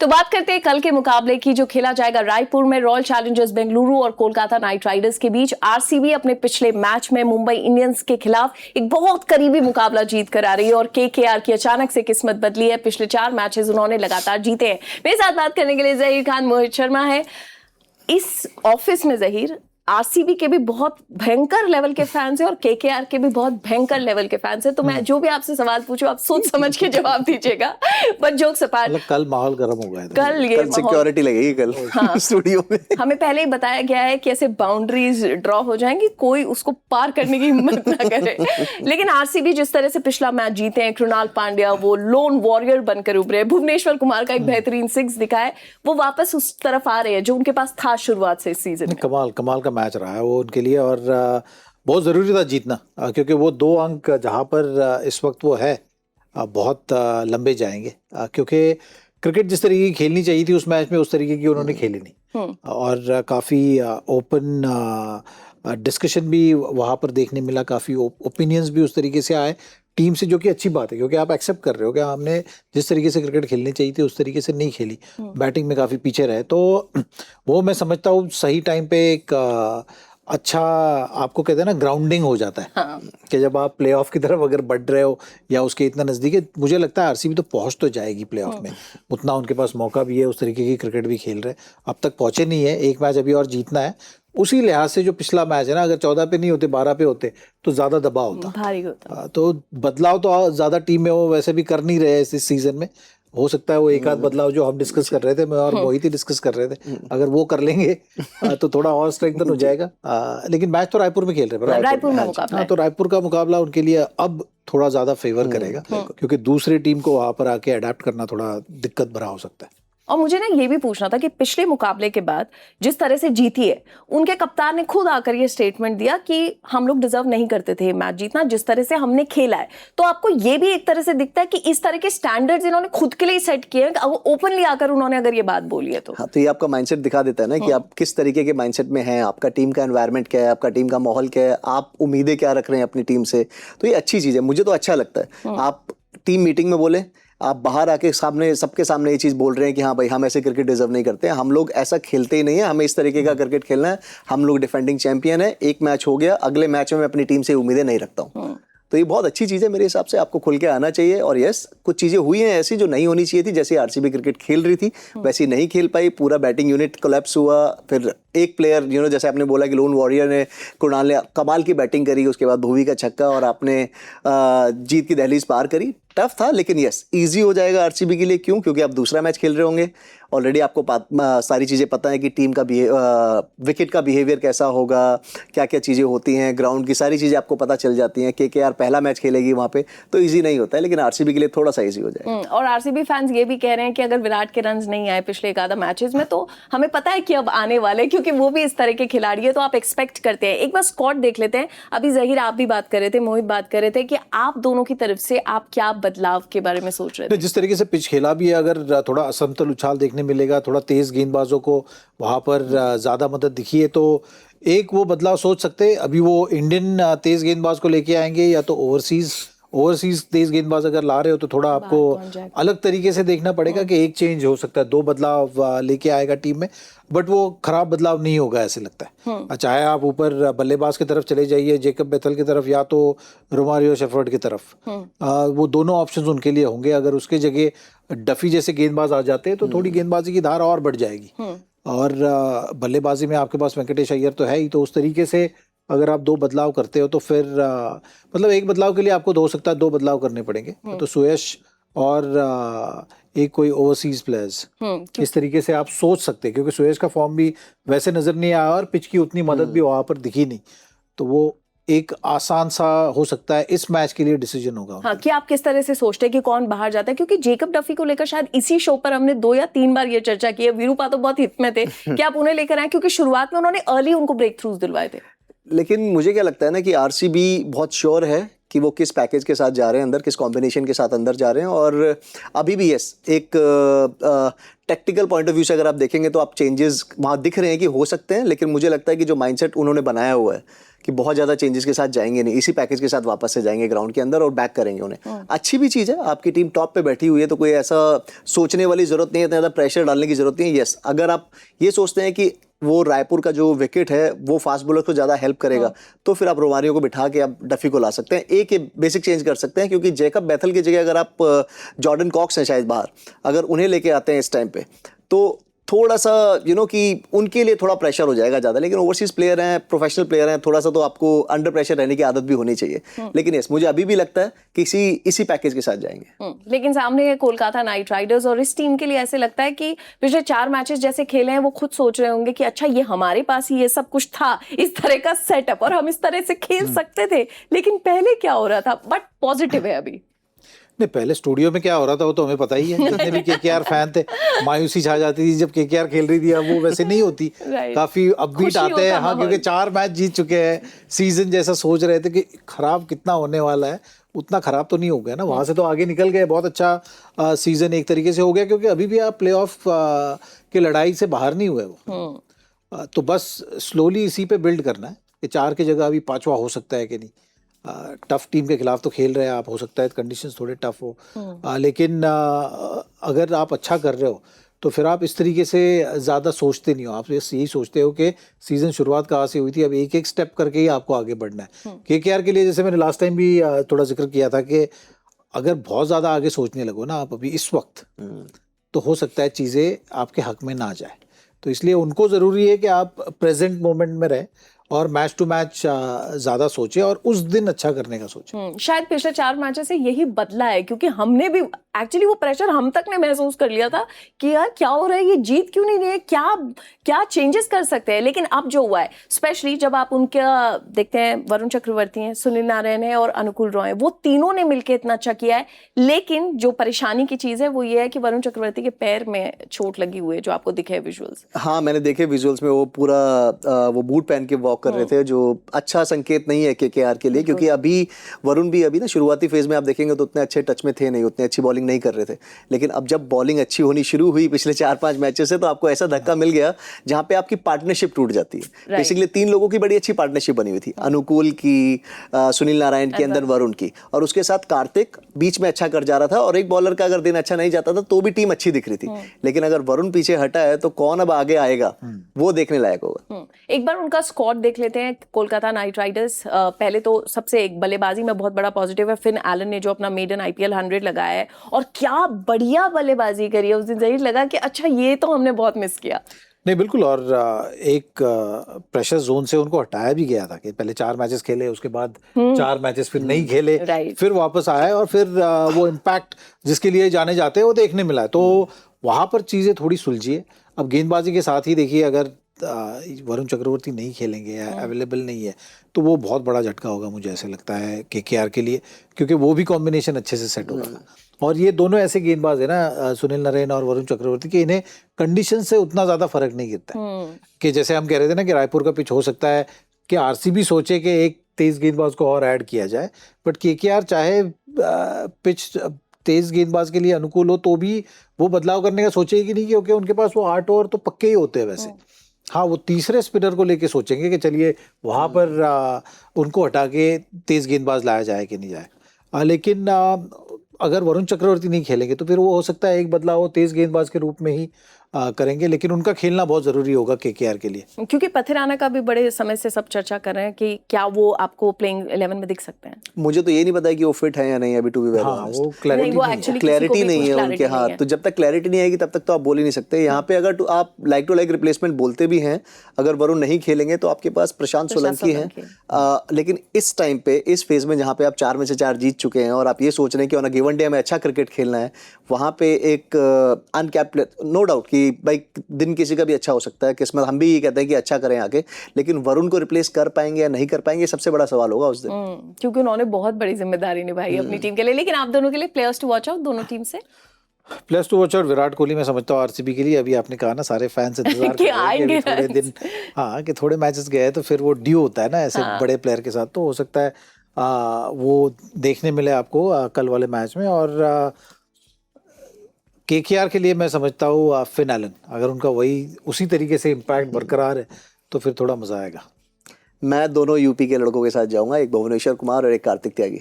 तो बात करते हैं कल के मुकाबले की जो खेला जाएगा रायपुर में रॉयल चैलेंजर्स बेंगलुरु और कोलकाता नाइट राइडर्स के बीच। आरसीबी अपने पिछले मैच में मुंबई इंडियंस के खिलाफ एक बहुत करीबी मुकाबला जीत कर आ रही है और केकेआर की अचानक से किस्मत बदली है। पिछले 4 मैचेस उन्होंने लगातार जीते हैं। मेरे साथ बात करने के लिए जहीर खान मोहित शर्मा है। इस ऑफिस में जहीर आरसीबी के भी बहुत भयंकर लेवल के फैंस हैं और केकेआर के भी बहुत भयंकर लेवल के फैंस हैं। तो मैं जो भी आपसे सवाल पूछूं आप सोच समझ के जवाब दीजिएगा। बट जोक्स अपार्ट, कल माहौल गर्म हो गया है। कल सिक्योरिटी लगेगी कल स्टूडियो में। हमें पहले ही बताया गया है कि ऐसे बाउंड्रीज ड्रॉ हो जाएंगी, कोई उसको पार करने की हिम्मत ना करे। लेकिन आरसीबी जिस तरह से पिछला मैच जीते हैं, कृणाल पांड्या वो लोन वॉरियर बनकर उभरे, भुवनेश्वर कुमार का एक बेहतरीन 6 दिखा है, वो वापस उस तरफ आ रहे हैं जो उनके पास था शुरुआत से इस सीजन में। कमाल का मैच रहा है वो उनके लिए और बहुत ज़रूरी था जीतना, क्योंकि वो 2 अंक जहाँ पर इस वक्त वो है बहुत लंबे जाएंगे, क्योंकि क्रिकेट जिस तरीके की खेलनी चाहिए थी उस मैच में उस तरीके की उन्होंने खेली नहीं और काफ़ी ओपन डिस्कशन भी वहाँ पर देखने मिला, काफ़ी ओपिनियंस भी उस तरीके से आए टीम से, जो कि अच्छी बात है क्योंकि आप एक्सेप्ट कर रहे हो कि हमने जिस तरीके से क्रिकेट खेलनी चाहिए थी उस तरीके से नहीं खेली, बैटिंग में काफ़ी पीछे रहे। तो वो मैं समझता हूँ सही टाइम पे एक अच्छा आपको कहते हैं ना ग्राउंडिंग हो जाता है। हाँ। कि जब आप प्लेऑफ की तरफ अगर बढ़ रहे हो या उसके इतना नज़दीक है, मुझे लगता है आरसीबी तो पहुंच तो जाएगी प्लेऑफ में, उतना उनके पास मौका भी है, उस तरीके की क्रिकेट भी खेल रहे, अब तक पहुंचे नहीं है, एक मैच अभी और जीतना है। उसी लिहाज से जो पिछला मैच है ना, अगर 14 पे नहीं होते 12 पे होते तो ज़्यादा दबाव होता, भारी होता। तो बदलाव तो ज़्यादा टीम में वो वैसे भी कर नहीं रहे इस सीज़न में। हो सकता है वो एक आध बदलाव जो हम डिस्कस कर रहे थे, मैं और मोहित ही डिस्कस कर रहे थे, अगर वो कर लेंगे तो थोड़ा और स्ट्रेंथन हो जाएगा। लेकिन मैच तो रायपुर में खेल रहे हैं, रायपुर में मुकाबला, तो रायपुर का मुकाबला उनके लिए अब थोड़ा ज्यादा फेवर करेगा, क्योंकि दूसरी टीम को वहां पर आके अडेप्ट करना थोड़ा दिक्कत भरा हो सकता है। और मुझे ना ये भी पूछना था कि पिछले मुकाबले के बाद जिस तरह से जीती है, उनके कप्तान ने खुद आकर ये स्टेटमेंट दिया कि हम लोग डिजर्व नहीं करते थे मैच जीतना जिस तरह से हमने खेला है। तो आपको ये भी एक तरह से दिखता है कि इस तरह के स्टैंडर्ड्स इन्होंने खुद के लिए सेट किए हैं, ओपनली आकर उन्होंने अगर ये बात बोली है तो। हाँ, तो ये आपका माइंडसेट दिखा देता है ना कि आप किस तरीके के माइंडसेट में हैं, आपका टीम का एनवायरनमेंट क्या है, आपका टीम का माहौल क्या है, आप उम्मीदें क्या रख रहे हैं अपनी टीम से। तो ये अच्छी चीज़ है, मुझे तो अच्छा लगता है। आप टीम मीटिंग में बोले, आप बाहर आके सामने सबके सामने ये चीज़ बोल रहे हैं कि हाँ भाई हम ऐसे क्रिकेट डिजर्व नहीं करते, हम लोग ऐसा खेलते ही नहीं है, हमें इस तरीके का क्रिकेट खेलना है, हम लोग डिफेंडिंग चैंपियन है, एक मैच हो गया, अगले मैच में मैं अपनी टीम से उम्मीदें नहीं रखता हूँ। तो ये बहुत अच्छी चीज़ है मेरे हिसाब से, आपको खुल के आना चाहिए। और यस, कुछ चीज़ें हुई हैं ऐसी जो नहीं होनी चाहिए थी, जैसे आरसीबी क्रिकेट खेल रही थी वैसी नहीं खेल पाई, पूरा बैटिंग यूनिट कोलैप्स हुआ, फिर एक प्लेयर जैसे आपने बोला कि लोन वॉरियर ने, कुणाल ने कमाल की बैटिंग करी, उसके बाद भुवी का छक्का और आपने जीत की दहलीज पार करी। टफ था लेकिन यस इजी हो जाएगा आरसीबी के लिए। क्यों? क्योंकि आप दूसरा मैच खेल रहे होंगे, ऑलरेडी आपको सारी चीज़ें पता है कि टीम का विकेट का बिहेवियर कैसा होगा, क्या क्या चीज़ें होती हैं, ग्राउंड की सारी चीज़ें आपको पता चल जाती हैं। केकेआर पहला मैच खेलेगी वहाँ पे, तो इजी नहीं होता है, लेकिन आरसीबी के लिए थोड़ा सा इजी हो जाएगा। और आरसीबी फैंस ये भी कह रहे हैं कि अगर विराट के रन्स नहीं आए पिछले एक आधा मैचेस में तो हमें पता है कि अब आने वाले, क्योंकि वो भी इस तरह के खिलाड़ी है, तो आप एक्सपेक्ट करते हैं। एक बार स्क्वाड देख लेते हैं। अभी जहीर आप भी बात कर रहे थे, मोहित बात कर रहे थे कि आप दोनों की तरफ से आप क्या बदलाव के बारे में सोच रहे थे? जिस तरीके से पिच खेला भी है, अगर थोड़ा असमतल उछाल देखने मिलेगा, थोड़ा तेज गेंदबाजों को वहां पर ज्यादा मदद दिखी है, तो एक वो बदलाव सोच सकते हैं। अभी वो इंडियन तेज गेंदबाज को लेके आएंगे या तो ओवरसीज तेज गेंदबाज अगर ला रहे हो तो थोड़ा आपको अलग तरीके से देखना पड़ेगा कि एक चेंज हो सकता है, 2 बदलाव लेके आएगा टीम में, बट वो खराब बदलाव नहीं होगा ऐसे लगता है। चाहे आप ऊपर बल्लेबाज की तरफ चले जाइए, जेकब बेथल की तरफ या तो रोमारियो शेफर्ड की तरफ, वो दोनों ऑप्शंस उनके लिए होंगे। अगर उसके जगह डफी जैसे गेंदबाज आ जाते हैं तो थोड़ी गेंदबाजी की धार और बढ़ जाएगी। और बल्लेबाजी में आपके पास वेंकटेश अय्यर तो है ही, तो उस तरीके से अगर आप 2 बदलाव करते हो तो फिर मतलब एक बदलाव के लिए आपको हो सकता है 2 बदलाव करने पड़ेंगे। तो सुयश और एक कोई ओवरसीज प्लेयर्स, इस तरीके से आप सोच सकते हैं, क्योंकि सुयश का फॉर्म भी वैसे नजर नहीं आया और पिच की उतनी मदद भी वहां पर दिखी नहीं, तो वो एक आसान सा हो सकता है इस मैच के लिए डिसीजन होगा। हाँ, कि आप किस तरह से सोचते हैं कि कौन बाहर जाता है, क्योंकि जेकब डफी को लेकर शायद इसी शो पर हमने 2 या 3 बार ये चर्चा की है। वीरूपा तो बहुत हित में थे कि आप उन्हें लेकर आए, क्योंकि शुरुआत में उन्होंने अर्ली उनको ब्रेक थ्रूज दिलवाए थे। लेकिन मुझे क्या लगता है ना कि आरसीबी बहुत श्योर है कि वो किस पैकेज के साथ जा रहे हैं अंदर, किस कॉम्बिनेशन के साथ अंदर जा रहे हैं। और अभी भी यस, एक टेक्टिकल पॉइंट ऑफ व्यू से अगर आप देखेंगे तो आप चेंजेस वहाँ दिख रहे हैं कि हो सकते हैं, लेकिन मुझे लगता है कि जो माइंडसेट उन्होंने बनाया हुआ है कि बहुत ज़्यादा चेंजेस के साथ जाएंगे नहीं, इसी पैकेज के साथ वापस से जाएंगे ग्राउंड के अंदर और बैक करेंगे उन्हें। अच्छी भी चीज़ है, आपकी टीम टॉप पे बैठी हुई है तो कोई ऐसा सोचने वाली ज़रूरत नहीं है, इतना ज़्यादा प्रेशर डालने की ज़रूरत नहीं है। यस, अगर आप ये सोचते हैं कि वो रायपुर का जो विकेट है वो फास्ट बॉलर को ज़्यादा हेल्प करेगा, तो फिर आप रोमारियो को बिठा के आप डफी को ला सकते हैं। एक ये बेसिक चेंज कर सकते हैं, क्योंकि जैकब बैथल की जगह अगर आप जॉर्डन कॉक्स हैं शायद बाहर, अगर उन्हें लेके आते हैं इस टाइम पे तो थोड़ा सा कि उनके लिए थोड़ा प्रेशर हो जाएगा ज़्यादा। लेकिन ओवरसीज प्लेयर हैं, प्रोफेशनल प्लेयर हैं, थोड़ा सा तो आपको अंडर प्रेशर रहने की आदत भी होनी चाहिए। लेकिन यस, मुझे अभी भी लगता है कि इसी पैकेज के साथ जाएंगे। लेकिन सामने है कोलकाता नाइट राइडर्स, और इस टीम के लिए ऐसे लगता है कि पिछले 4 मैचेस जैसे खेले हैं वो खुद सोच रहे होंगे कि अच्छा ये हमारे पास ही ये सब कुछ था, इस तरह का सेटअप, और हम इस तरह से खेल सकते थे। लेकिन पहले क्या हो रहा था, बट पॉजिटिव है अभी। नहीं, पहले स्टूडियो में क्या हो रहा था वो तो हमें पता ही है। जितने भी केकेआर फैन थे, मायूसी छा जाती थी जब केकेआर खेल रही थी। अब वो वैसे नहीं होती, काफी अपबीट आते हैं। हाँ, क्योंकि 4 मैच जीत चुके हैं, सीजन जैसा सोच रहे थे कि खराब कितना होने वाला है, उतना खराब तो नहीं हो गया ना। वहां से तो आगे निकल गए, बहुत अच्छा सीजन एक तरीके से हो गया, क्योंकि अभी भी आप प्लेऑफ की लड़ाई से बाहर नहीं हुए वो। तो बस स्लोली इसी पे बिल्ड करना है कि 4 की जगह अभी 5वां हो सकता है कि नहीं। टफ टीम के खिलाफ तो खेल रहे हैं आप, हो सकता है कंडीशंस थोड़े टफ हो, लेकिन अगर आप अच्छा कर रहे हो तो फिर आप इस तरीके से ज़्यादा सोचते नहीं हो। आप यही सोचते हो कि सीज़न शुरुआत कहाँ से हुई थी, अब एक एक स्टेप करके ही आपको आगे बढ़ना है। केकेआर के लिए जैसे मैंने लास्ट टाइम भी थोड़ा जिक्र किया था कि अगर बहुत ज़्यादा आगे सोचने लगो ना आप अभी इस वक्त, तो हो सकता है चीज़ें आपके हक में ना जाए। तो इसलिए उनको ज़रूरी है कि आप प्रेजेंट मोमेंट में रहें और मैच टू मैच ज़्यादा सोचे और उस दिन अच्छा करने का सोचे। शायद पिछले 4 मैचेस से यही बदला है, क्योंकि हमने भी एक्चुअली वो प्रेशर हम तक ने महसूस कर लिया था कि यार क्या हो रहा है, ये जीत क्यों नहीं रही है, क्या चेंजेस कर सकते हैं। लेकिन अब जो हुआ है, स्पेशली जब आप उनका देखते हैं, वरुण चक्रवर्ती हैं, सुनील नारायण है और अनुकूल रॉय, वो तीनों ने मिलकर इतना अच्छा किया है। लेकिन जो परेशानी की चीज़ है वो ये है कि वरुण चक्रवर्ती के पैर में चोट लगी हुई है, जो आपको दिखे विजुअल्स। हाँ, मैंने देखे विजुअल्स में, वो पूरा वो बूट पहन के वॉक कर रहे थे, जो अच्छा संकेत नहीं है केकेआर के लिए, क्योंकि अभी वरुण भी अभी ना शुरुआती फेज में आप देखेंगे तो उतने अच्छे टच में थे नहीं, उतनी अच्छी बॉलिंग नहीं कर रहे थे। लेकिन अब जब बॉलिंग अच्छी होनी शुरू हुई पिछले 4-5 मैचेस से, तो आपको ऐसा धक्का मिल गया जहां पे आपकी पार्टनरशिप टूट जाती है। बेसिकली 3 लोगों की बड़ी अच्छी पार्टनरशिप बनी हुई थी, अनुकूल की, सुनील नारायण की, अंदर वरुण की, और उसके साथ कार्तिक बीच में अच्छा कर जा रहा था। और एक बॉलर का अगर दिन अच्छा नहीं जाता था तो भी टीम अच्छी दिख रही थी। लेकिन अगर वरुण पीछे हटा है तो कौन अब आगे आएगा, वो देखने लायक होगा। एक बार उनका स्क्वाड देख लेते हैं, कोलकाता नाइट राइडर्स। पहले तो सबसे एक बल्लेबाजी में बहुत बड़ा पॉजिटिव है, फिन एलन ने जो अपना मेडन IPL 100 लगाया है और क्या बढ़िया बल्लेबाजी करी है उस दिन। जरूर लगा कि अच्छा ये तो हमने बहुत मिस किया। नहीं, बिल्कुल। और एक प्रेशर जोन से उनको हटाया भी गया था कि पहले 4 मैचेस खेले, उसके बाद 4 मैचेस फिर नहीं खेले, फिर वापस आए और फिर वो इम्पैक्ट जिसके लिए जाने जाते हैं वो देखने मिला है। तो वहां पर चीजें थोड़ी सुलझी है। अब गेंदबाजी के साथ ही देखिए, अगर वरुण चक्रवर्ती नहीं खेलेंगे या अवेलेबल नहीं है तो वो बहुत बड़ा झटका होगा, मुझे ऐसे लगता है केकेआर के लिए, क्योंकि वो भी कॉम्बिनेशन अच्छे से सेट होगा। और ये दोनों ऐसे गेंदबाज है ना, सुनील नारायण और वरुण चक्रवर्ती, कि इन्हें कंडीशन से उतना ज्यादा फर्क नहीं गिरता है। कि जैसे हम कह रहे थे ना कि रायपुर का पिच हो सकता है कि RCB सोचे कि एक तेज गेंदबाज को और ऐड किया जाए, बट केकेआर चाहे पिच तेज गेंदबाज के लिए अनुकूल हो तो भी वो बदलाव करने का सोचेगी नहीं, क्योंकि उनके पास वो 8 ओवर तो पक्के ही होते हैं वैसे। हाँ, वो तीसरे स्पिनर को लेके सोचेंगे कि चलिए वहां पर उनको हटा के तेज गेंदबाज लाया जाए कि नहीं जाए। लेकिन अगर वरुण चक्रवर्ती नहीं खेलेंगे तो फिर वो हो सकता है एक बदलाव वो तेज गेंदबाज के रूप में ही करेंगे। लेकिन उनका खेलना बहुत जरूरी होगा केकेआर के लिए, क्योंकि पथिराना का भी बड़े समय से सब चर्चा कर रहे हैं कि क्या वो आपको प्लेइंग 11 में दिख सकते हैं। मुझे तो ये नहीं पता है कि वो फिट है या नहीं अभी, टू बी वेरी ऑनेस्ट। वो क्लैरिटी नहीं है उनके हाथ, तो जब तक क्लैरिटी नहीं आएगी तब तक तो आप बोल ही नहीं सकते। यहाँ पे अगर आप लाइक टू लाइक रिप्लेसमेंट बोलते भी हैं, अगर वरुण नहीं खेलेंगे तो आपके पास प्रशांत सोलंकी है। लेकिन इस टाइम पे, इस फेज में जहाँ पे आप 4 में से 4 जीत चुके हैं और आप ये सोच रहे हैं कि ऑन अ गिवन डे में अच्छा क्रिकेट खेलना है, वहाँ पे एक अनकैप्ड, नो डाउट कि भाई दिन किसी का भी अच्छा हो सकता है, किस्मत, हम भी ये कहते हैं कि अच्छा करें आगे, लेकिन वरुण को रिप्लेस कर पाएंगे या नहीं कर पाएंगे, सबसे बड़ा सवाल होगा उस दिन। क्योंकि उन्होंने बहुत बड़ी जिम्मेदारी निभाई अपनी टीम के लिए। लेकिन आप दोनों के लिए प्लेयर्स टू वॉच आउट, दोनों टीम से प्लस टू वॉच और विराट कोहली मैं समझता हूँ RCB के लिए। अभी आपने कहा ना, सारे फैंस इंतजार कर रहे हैं कि थोड़े दिन, हाँ, कि थोड़े मैचेस गए तो फिर वो ड्यू होता है ना ऐसे बड़े प्लेयर के साथ, तो हो सकता है वो देखने मिले आपको कल वाले मैच में। और केकेआर के लिए मैं समझता हूँ फिन एलन, अगर उनका वही उसी तरीके से इम्पैक्ट बरकरार है तो फिर थोड़ा मजा आएगा। मैं दोनों यूपी के लड़कों के साथ जाऊंगा, एक भुवनेश्वर कुमार और एक कार्तिक त्यागी।